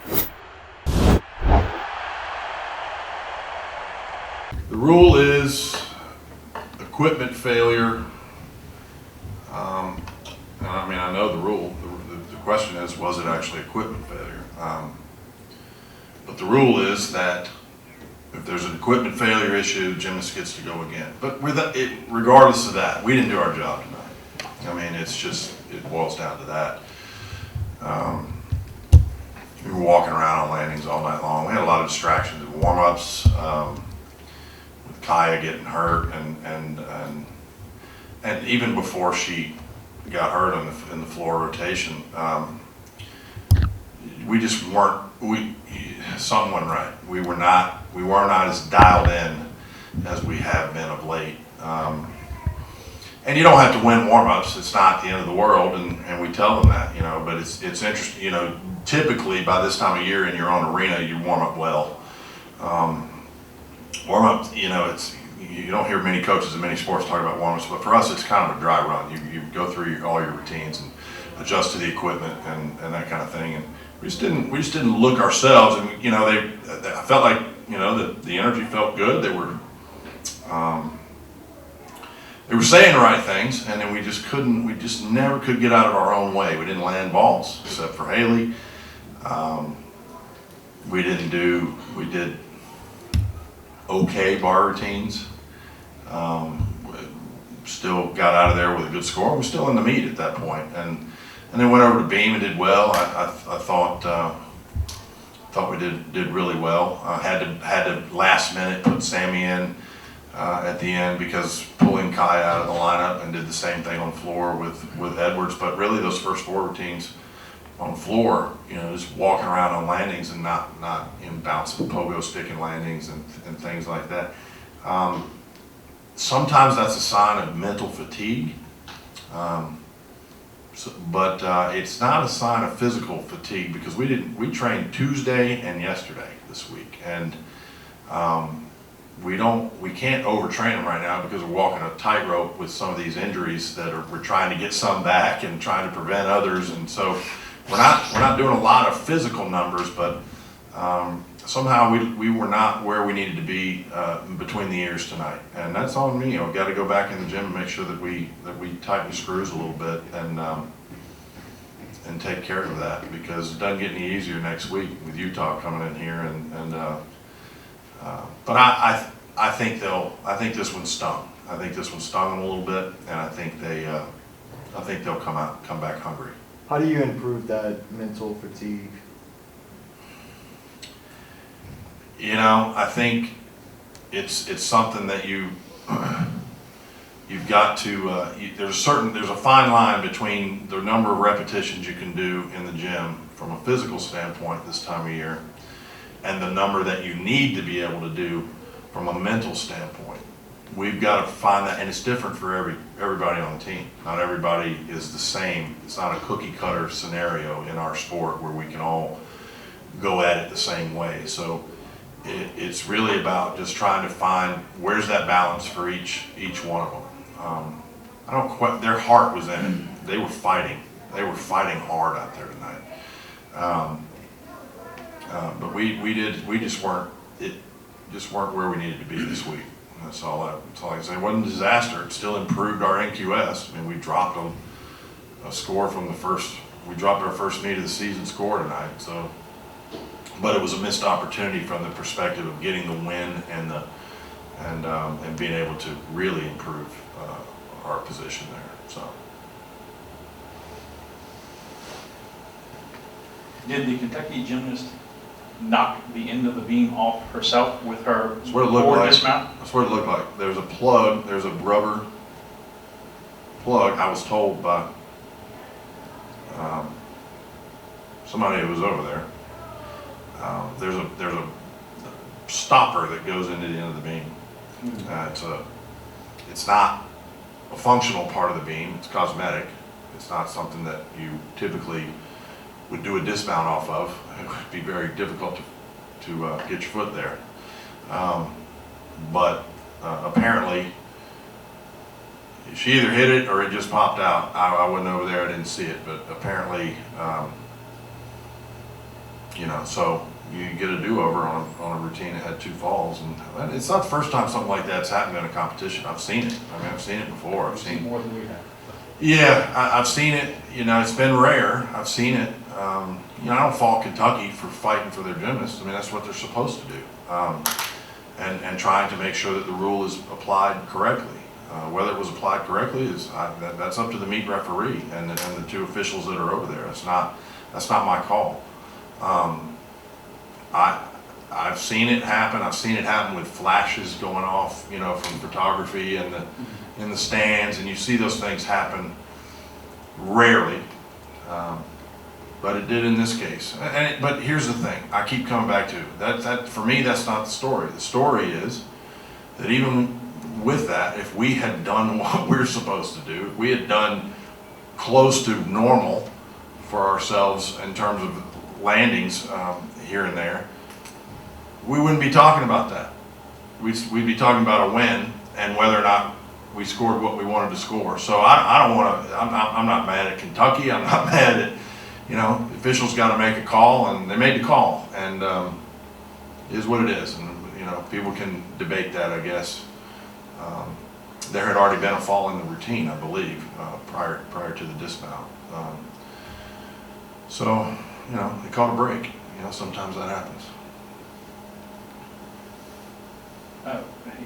The rule is equipment failure. And I mean, I know the rule. The question is, was it actually equipment failure? But the rule is that if there's an equipment failure issue, the gymnast gets to go again. But regardless of that, we didn't do our job tonight. I mean, it boils down to that. We were walking around on landings all night long. We had a lot of distractions in warm-ups, with Kaya getting hurt, and even before she got hurt in the floor rotation, we just weren't. Something wasn't right. We were not as dialed in as we have been of late. And you don't have to win warm-ups. It's not the end of the world, and we tell them that, but it's interesting, typically by this time of year in your own arena, you warm up well. Warm-up, you don't hear many coaches in many sports talk about warm-ups, but for us, it's kind of a dry run. You go through all your routines and adjust to the equipment and that kind of thing. And we just didn't look ourselves, and I felt like the energy felt good. They were saying the right things, and then we just never could get out of our own way. We didn't land balls except for Hailey. We did okay bar routines. Still got out of there with a good score. We're still in the meet at that point, and then went over to beam and did well. I thought we did really well. Had to last minute put Sammy in at the end because pulling Kai out of the lineup, and did the same thing on the floor with Edwards. But really, those first four routines on the floor, just walking around on landings and not bouncing pogo stick and landings and things like that. Sometimes that's a sign of mental fatigue, but it's not a sign of physical fatigue, because we trained Tuesday and yesterday this week, and we can't overtrain them right now because we're walking a tightrope with some of these injuries we're trying to get some back and trying to prevent others, and so we're not doing a lot of physical numbers, but somehow we were not where we needed to be between the ears tonight, and that's on me. I've got to go back in the gym and make sure that we tighten the screws a little bit and take care of that, because it doesn't get any easier next week with Utah coming in here, but I think this one stung. I think this one stung them a little bit, and I think they'll come back hungry. How do you improve that mental fatigue? I think it's something that you've got to. There's a fine line between the number of repetitions you can do in the gym from a physical standpoint this time of year, and the number that you need to be able to do from a mental standpoint. We've got to find that, and it's different for everybody on the team. Not everybody is the same. It's not a cookie cutter scenario in our sport where we can all go at it the same way. So it's really about just trying to find where's that balance for each one of them. Their heart was in it. They were fighting. They were fighting hard out there tonight. But we just weren't where we needed to be this week. That's all I can say. It wasn't a disaster. It still improved our NQS. I mean, we dropped them a score from we dropped our first meet of the season score tonight. So, but it was a missed opportunity from the perspective of getting the win and being able to really improve our position there. So. Did the Kentucky gymnast knock the end of the beam off herself with her forward dismount? That's what it looked like. There's a plug, there's a rubber plug. I was told by somebody who was over there. There's a stopper that goes into the end of the beam. It's not a functional part of the beam. It's cosmetic. It's not something that you typically would do a dismount off of. It would be very difficult to get your foot there. But apparently, she either hit it or it just popped out. I wasn't over there, I didn't see it, but apparently You know, so you get a do-over on a routine that had 2 falls, and it's not the first time something like that's happened in a competition. I've seen it. I mean, I've seen it before. I've seen more than we have. Yeah, I've seen it. You know, it's been rare. I've seen it. You know, I don't fault Kentucky for fighting for their gymnasts. I mean, that's what they're supposed to do, and trying to make sure that the rule is applied correctly. Whether it was applied correctly that's up to the meet referee and the 2 officials that are over there. That's not my call. I've seen it happen. I've seen it happen with flashes going off, you know, from photography and in the stands, and you see those things happen rarely, but it did in this case. But here's the thing: I keep coming back to that. For me, that's not the story. The story is that even with that, if we had done what we're supposed to do, if we had done close to normal for ourselves in terms of landings here and there, we wouldn't be talking about that. We'd be talking about a win and whether or not we scored what we wanted to score. So I don't want to. I'm not mad at Kentucky. I'm not mad at, you know, the officials got to make a call, and they made the call, and it is what it is. And you know, people can debate that, I guess. There had already been a fall in the routine, I believe, prior to the dismount. So you know, they caught a break. You know, sometimes that happens.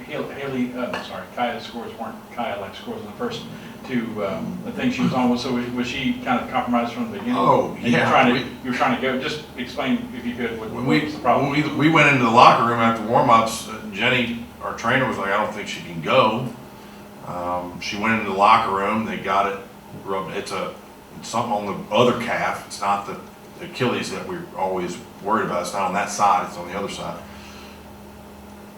Haley, sorry, Kaya's scores weren't Kaya-like scores in the first 2 the things she was on. So was she kind of compromised from the beginning? Oh, and yeah. You were trying to go. Just explain, if you could, what was the problem? When we went into the locker room after warm-ups, Jenny, our trainer, was like, "I don't think she can go." She went into the locker room. They got it rubbed. It's something on the other calf. It's not the Achilles that we're always worried about. It's not on that side. It's on the other side.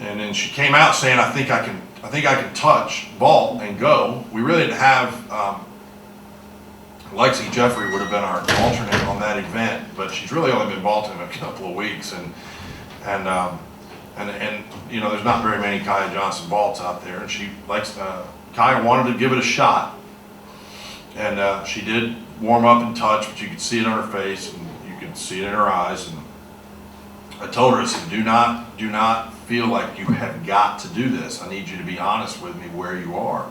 And then she came out saying, I think I can touch, vault, and go. We really didn't have, Lexi Jeffrey would have been our alternate on that event, but she's really only been vaulting a couple of weeks, and you know, there's not very many Kaya Johnson vaults out there, and she likes, Kaya wanted to give it a shot, and she did warm up and touch, but you could see it on her face, and you could see it in her eyes, and I told her, I said, do not feel like you have got to do this. I need you to be honest with me where you are.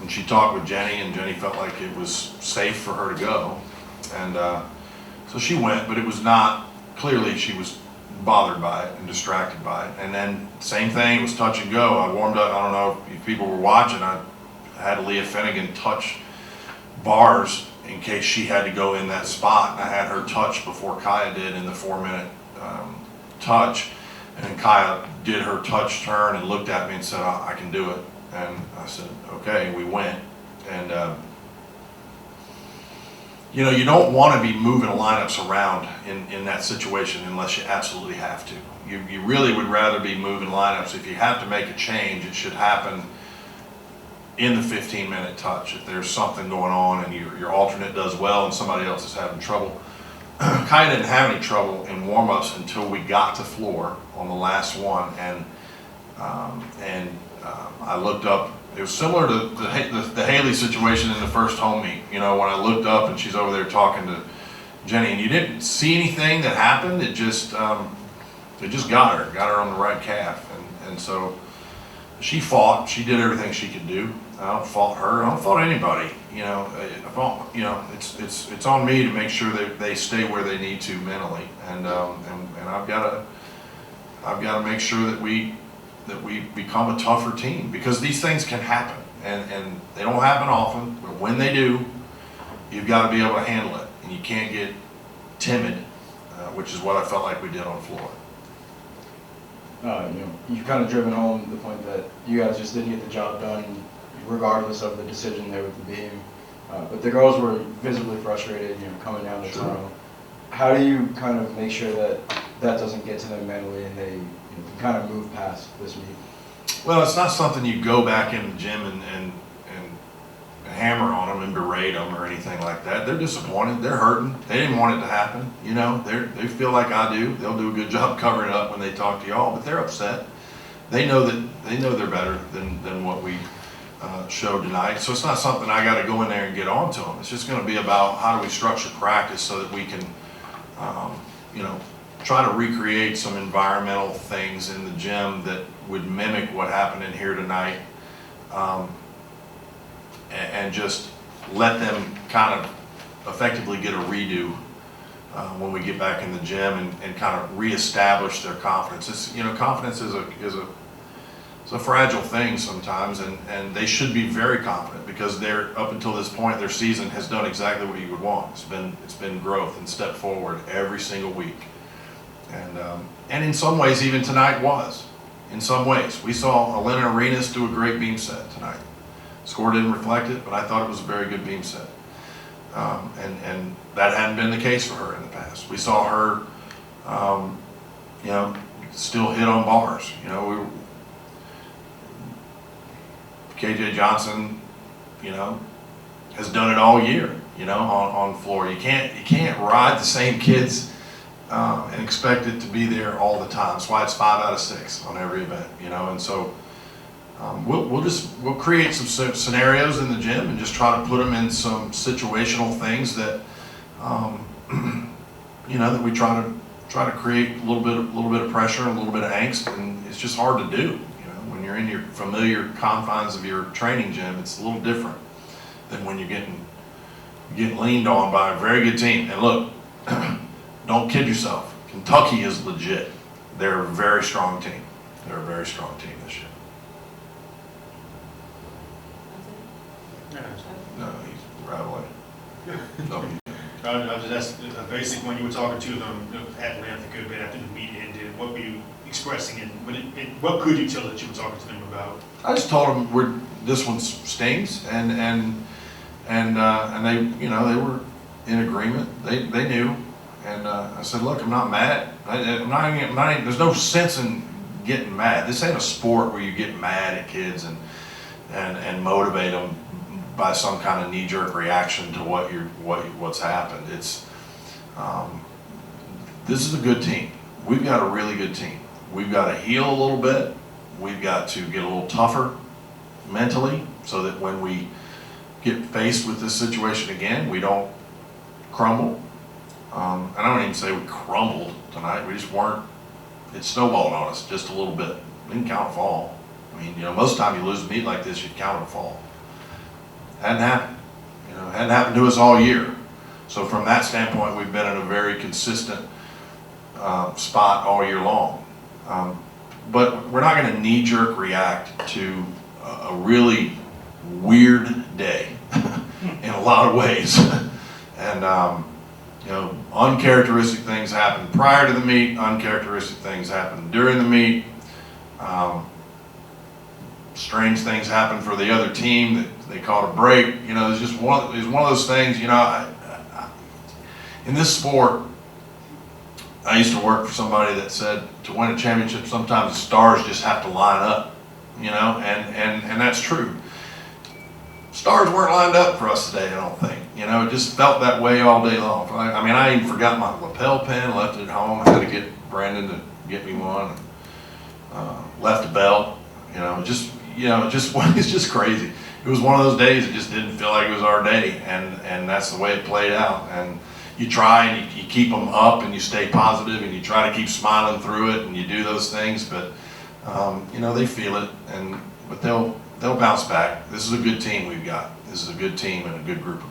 And she talked with Jenny, and Jenny felt like it was safe for her to go. And so she went, but it was not, clearly she was bothered by it and distracted by it. And then same thing, it was touch and go. I warmed up, I don't know if people were watching, I had Leah Finnegan touch bars in case she had to go in that spot. And I had her touch before Kaya did in the 4-minute touch. And then Kaya did her touch turn and looked at me and said, I can do it. And I said, okay, we went. And you know, you don't want to be moving lineups around in that situation unless you absolutely have to. You really would rather be moving lineups. If you have to make a change, it should happen in the 15-minute touch. If there's something going on and your alternate does well and somebody else is having trouble. Kaya didn't have any trouble in warm-ups until we got to floor on the last one, and I looked up. It was similar to the Haley situation in the first home meet. You know, when I looked up and she's over there talking to Jenny, and you didn't see anything that happened. It just got her on the right calf, and so she fought. She did everything she could do. I don't fault her. I don't fault anybody. You know, it's on me to make sure that they stay where they need to mentally, and I've got to make sure that we become a tougher team, because these things can happen, and they don't happen often, but when they do, you've got to be able to handle it, and you can't get timid, which is what I felt like we did on the floor. You know, you've kind of driven home the point that you guys just didn't get the job done, regardless of the decision there with the beam. But the girls were visibly frustrated, you know, coming down the tunnel. How do you kind of make sure that that doesn't get to them mentally and they, you know, can kind of move past this meet? Well, it's not something you go back in the gym and hammer on them and berate them or anything like that. They're disappointed. They're hurting. They didn't want it to happen. You know, they feel like I do. They'll do a good job covering it up when they talk to y'all, but they're upset. They know they're better than what we showed tonight. So it's not something I got to go in there and get on to them. It's just going to be about how do we structure practice so that we can try to recreate some environmental things in the gym that would mimic what happened in here tonight, and just let them kind of effectively get a redo when we get back in the gym, and kind of reestablish their confidence. It's, you know, confidence is a fragile thing sometimes, and they should be very confident, because they're, up until this point, their season has done exactly what you would want. It's been growth and step forward every single week, and in some ways even tonight was. In some ways, we saw Elena Arenas do a great beam set tonight. Score didn't reflect it, but I thought it was a very good beam set. And that hadn't been the case for her in the past. We saw her, you know, still hit on bars. You know, KJ Johnson, you know, has done it all year. You know, on floor. You can't ride the same kids and expect it to be there all the time. That's why it's 5 out of 6 on every event. You know, and so. We'll create some scenarios in the gym and just try to put them in some situational things that, you know, that we try to create a little bit of pressure and a little bit of angst, and it's just hard to do. You know, when you're in your familiar confines of your training gym, it's a little different than when you're getting leaned on by a very good team. And look, don't kid yourself. Kentucky is legit. They're a very strong team. They're a very strong team this year. No, he's right away. No, I was just basic when you were talking to them at length a good bit after the meet ended. What were you expressing, and what could you tell that you were talking to them about? I just told them this one stings, and they, you know, they were in agreement. They knew, and I said, look, I'm not mad. I'm not. There's no sense in getting mad. This ain't a sport where you get mad at kids and motivate them by some kind of knee-jerk reaction to what's happened. It's this is a good team. We've got a really good team. We've got to heal a little bit. We've got to get a little tougher mentally, so that when we get faced with this situation again, we don't crumble. And I don't even say we crumbled tonight. We just weren't. It snowballed on us just a little bit. We didn't count a fall. I mean, you know, most of the time you lose a meet like this, you count a fall. Hadn't happened. You know, hadn't happened to us all year. So from that standpoint, we've been in a very consistent spot all year long. But we're not going to knee-jerk react to a really weird day in a lot of ways. And you know, uncharacteristic things happen prior to the meet. Uncharacteristic things happen during the meet. Strange things happen for the other team that they caught a break. You know, it's just one of those things. You know, in this sport, I used to work for somebody that said to win a championship, sometimes the stars just have to line up. You know, and that's true. Stars weren't lined up for us today, I don't think. You know, it just felt that way all day long. I mean, I even forgot my lapel pin, left it at home. I had to get Brandon to get me one. Left a belt. You know, it's just crazy. It was one of those days that just didn't feel like it was our day, and that's the way it played out. And you try and you keep them up, and you stay positive, and you try to keep smiling through it, and you do those things. But you know, they feel it, but they'll bounce back. This is a good team we've got. This is a good team and a good group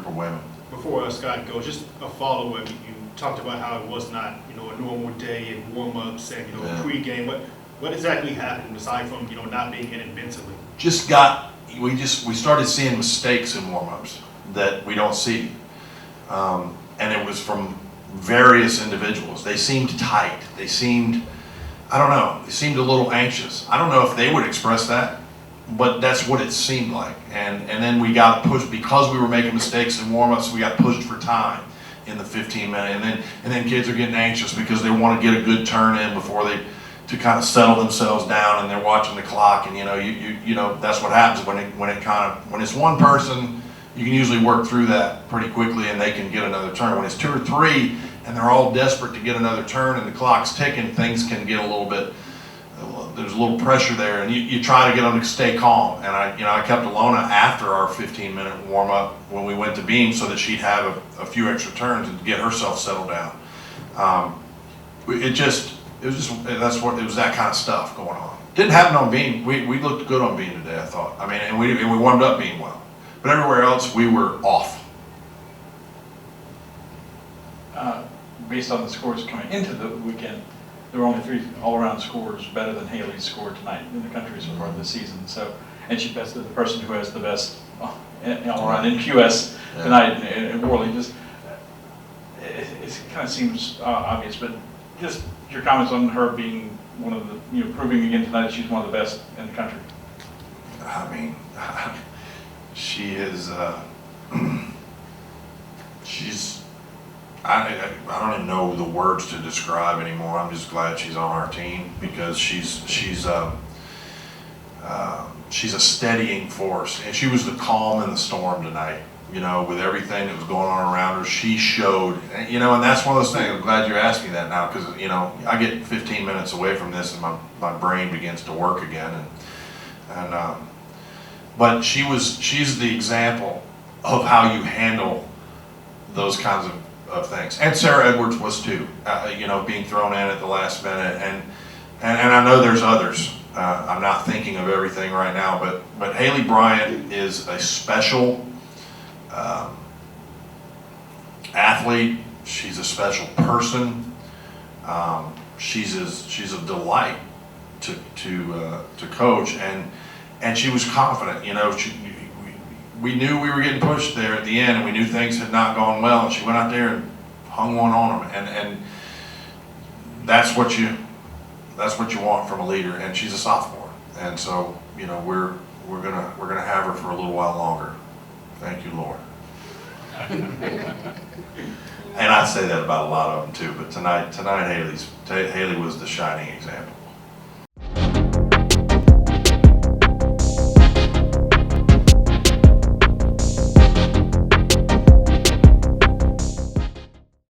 of women. Before Scott goes, just a follow-up. You talked about how it was not, you know, a normal day and warm-ups and, you know, pre-game. What exactly happened aside from, you know, not being in it mentally? We started seeing mistakes in warm-ups that we don't see, and it was from various individuals. They seemed tight. They seemed, I don't know, they seemed a little anxious. I don't know if they would express that, but that's what it seemed like. And then we got pushed because we were making mistakes in warm-ups. We got pushed for time in the 15-minute, and then kids are getting anxious because they want to get a good turn in before to kind of settle themselves down, and they're watching the clock. And you know that's what happens when it's one person. You can usually work through that pretty quickly, and they can get another turn. When it's 2 or 3, and they're all desperate to get another turn, and the clock's ticking, things can get a little bit. There's a little pressure there, and you try to get them to stay calm. And I kept Alona after our 15-minute warm up when we went to beam, so that she'd have a few extra turns and get herself settled down. that's what, it was that kind of stuff going on. Didn't happen on beam, we looked good on beam today, I thought. I mean, and we warmed up beam well. But everywhere else, we were off. Based on the scores coming into the weekend, there were only 3 all-around scores better than Haley's score tonight in the country so far this season. So, and she bested the person who has the best all-around in QS tonight in Worley. Just it kind of seems obvious, but just your comments on her being one of the, proving again tonight that she's one of the best in the country. I mean, she is, I don't even know the words to describe anymore. I'm just glad she's on our team because she's a steadying force, and she was the calm in the storm tonight. With everything that was going on around her, she showed. And that's one of those things. I'm glad you asked me that now because I get 15 minutes away from this and my brain begins to work again. But she's the example of how you handle those kinds of things. And Sarah Edwards was too, being thrown in at the last minute. And I know there's others. I'm not thinking of everything right now, but Haley Bryant is a special athlete. She's a special person. She's a delight to coach, and she was confident. We knew we were getting pushed there at the end, and we knew things had not gone well, and she went out there and hung one on them, and that's what you want from a leader. And she's a sophomore, and so we're gonna have her for a little while longer. Thank you, Lord. And I say that about a lot of them too, but tonight Haley was the shining example.